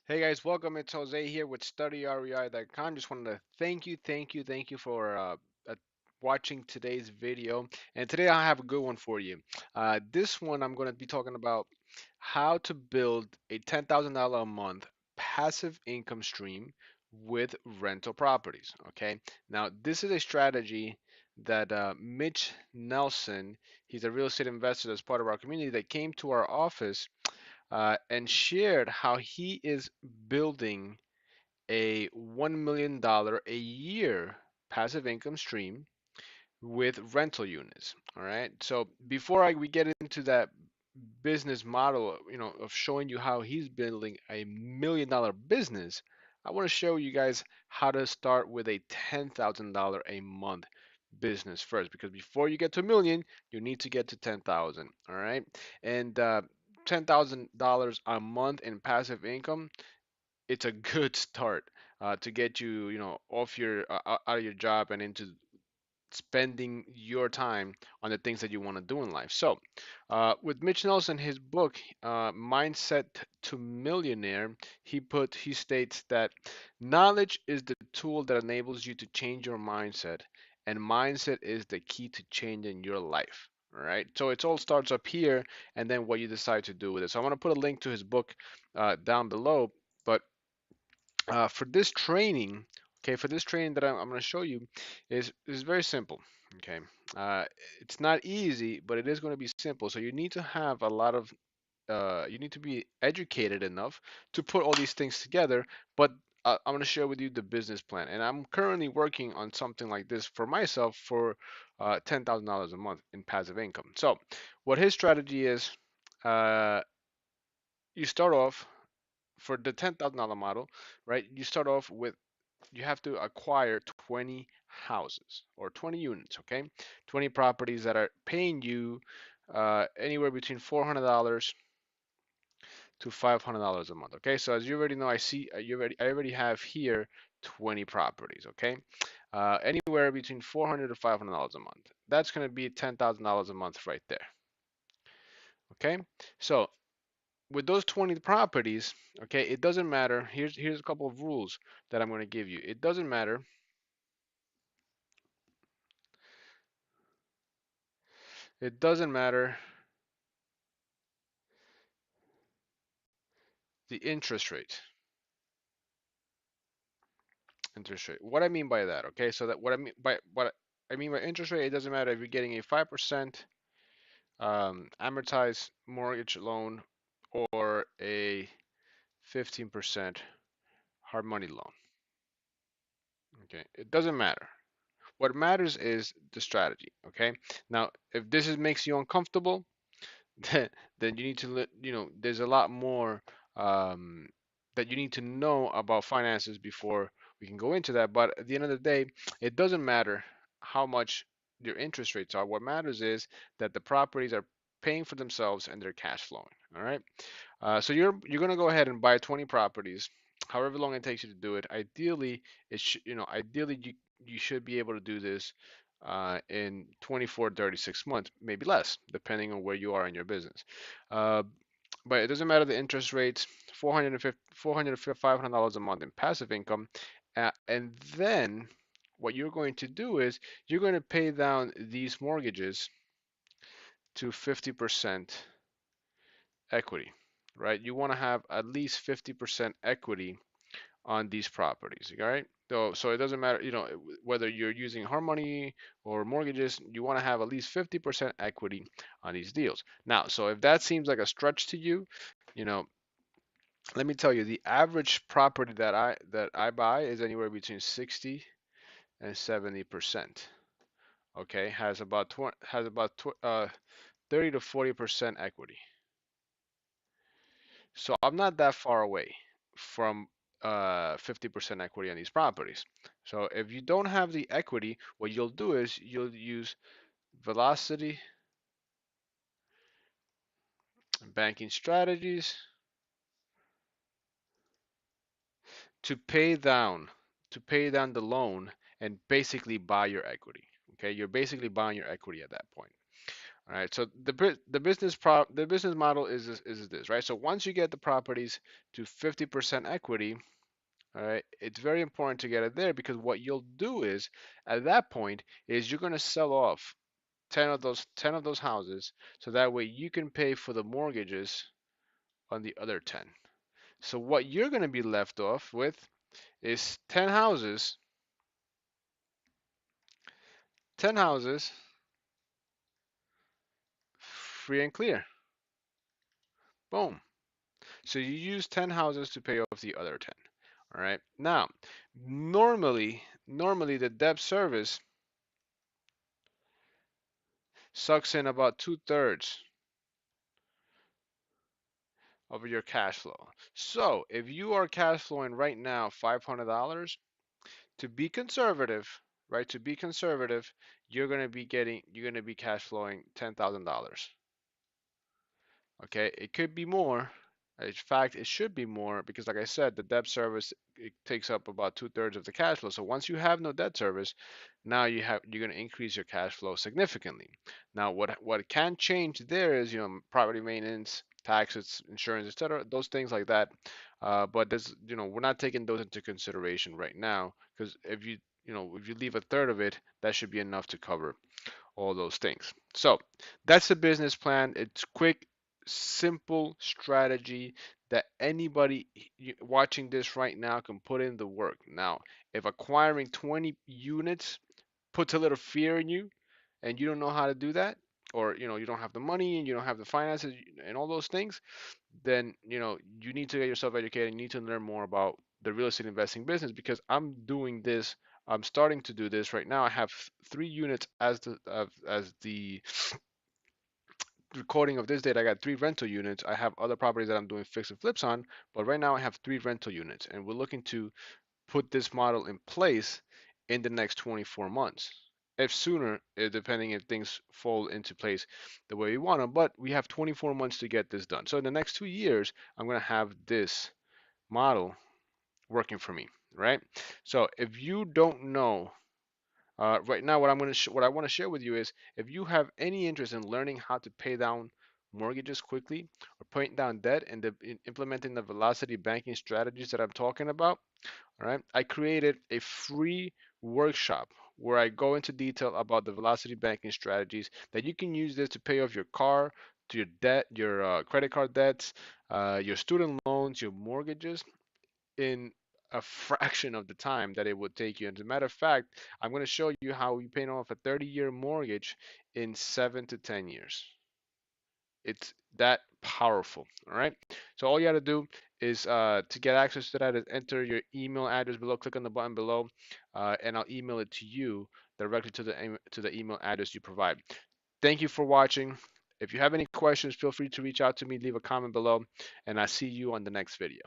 Hey guys, welcome. It's Jose here with StudyR.E.I.com. Just wanted to thank you for watching today's video. And today I have a good one for you. This one I'm going to be talking about how to build a $10,000 a month passive income stream with rental properties. Okay, now this is a strategy that Mitch Nelson, he's a real estate investor that's part of our community that came to our office and shared how he is building a $1 million a year passive income stream with rental units. All right. So before we get into that business model, of showing you how he's building a $1 million business, I want to show you guys how to start with a $10,000 a month business first, because before you get to a million, you need to get to 10,000. All right. And $10,000 a month in passive income, it's a good start to get you, off your out of your job and into spending your time on the things that you want to do in life. So, with Mitch Nelson, his book, Mindset to Millionaire, he states that knowledge is the tool that enables you to change your mindset, and mindset is the key to changing your life. All right. So it all starts up here, and then what you decide to do with it. So I'm gonna put a link to his book down below. But for this training, okay, for this training that I'm going to show you is very simple. Okay, uh, it's not easy, but it is going to be simple. So you need to have a lot of you need to be educated enough to put all these things together. But I'm going to share with you the business plan, and I'm currently working on something like this for myself for $10,000 a month in passive income. So what his strategy is, uh, you start off for the $10,000 model, right? You start off with you have to acquire 20 houses or 20 units, okay? 20 properties that are paying you anywhere between $400 to $500 a month, okay? So as you already know, I already have here 20 properties, okay? Anywhere between $400 to $500 a month. That's going to be $10,000 a month right there, okay? So with those 20 properties, okay, it doesn't matter. Here's a couple of rules that I'm going to give you. It doesn't matter. It doesn't matter the interest rate. Interest rate. What I mean by that, okay? So that what I mean by interest rate, it doesn't matter if you're getting a 5% amortized mortgage loan or a 15% hard money loan. Okay, it doesn't matter. What matters is the strategy. Okay. Now, if makes you uncomfortable, then you need to there's a lot more um, that you need to know about finances before we can go into that. But at the end of the day, it doesn't matter how much your interest rates are. What matters is that the properties are paying for themselves and they're cash flowing. All right. So you're gonna go ahead and buy 20 properties, however long it takes you to do it. Ideally, ideally you should be able to do this in 24, 36 months, maybe less, depending on where you are in your business. Uh, but it doesn't matter the interest rates, 450, $500 a month in passive income, and then what you're going to do is you're going to pay down these mortgages to 50% equity, right? You want to have at least 50% equity on these properties, all right? So it doesn't matter, whether you're using hard money or mortgages, you want to have at least 50% equity on these deals. Now, so if that seems like a stretch to you, you know, let me tell you, the average property that I buy is anywhere between 60 and 70%. Okay, has about 30 to 40% equity. So I'm not that far away from 50% equity on these properties. So if you don't have the equity, what you'll do is you'll use velocity banking strategies to pay down the loan and basically buy your equity. Okay, you're basically buying your equity at that point. All right. So the business model is this, right? So once you get the properties to 50% equity, all right, it's very important to get it there because what you'll do is at that point is you're going to sell off 10 of those houses so that way you can pay for the mortgages on the other 10. So what you're going to be left off with is 10 houses free and clear. Boom. So you use 10 houses to pay off the other 10. All right. Now, normally the debt service sucks in about 2/3 of your cash flow. So if you are cash flowing right now $500, to be conservative, right? To be conservative, you're gonna be cash flowing $10,000. Okay, it could be more. In fact, it should be more because, like I said, the debt service it takes up about 2/3 of the cash flow. So once you have no debt service, now you're going to increase your cash flow significantly. Now, what can change there is property maintenance, taxes, insurance, etc. Those things like that. But there's we're not taking those into consideration right now because if you leave a third of it, that should be enough to cover all those things. So that's the business plan. It's quick, simple strategy that anybody watching this right now can put in the work. Now, if acquiring 20 units puts a little fear in you and you don't know how to do that, or you don't have the money and you don't have the finances and all those things, then you need to get yourself educated. You need to learn more about the real estate investing business because I'm doing this. I'm starting to do this right now. I have 3 units as the recording of this date. I got 3 rental units. I have other properties that I'm doing fix and flips on, but right now I have 3 rental units, and we're looking to put this model in place in the next 24 months. If sooner, depending if things fall into place the way we want them. But we have 24 months to get this done. So in the next 2 years, I'm going to have this model working for me, right? So if you don't know right now, what I want to share with you is if you have any interest in learning how to pay down mortgages quickly or paying down debt and implementing the velocity banking strategies that I'm talking about, all right, I created a free workshop where I go into detail about the velocity banking strategies that you can use this to pay off your car, to your debt, your credit card debts, your student loans, your mortgages in a fraction of the time that it would take you. And as a matter of fact, I'm going to show you how you pay off a 30-year mortgage in 7 to 10 years. It's that powerful. All right. So all you got to do is to get access to that is enter your email address below. Click on the button below, and I'll email it to you directly to the email address you provide. Thank you for watching. If you have any questions, feel free to reach out to me. Leave a comment below, and I'll see you on the next video.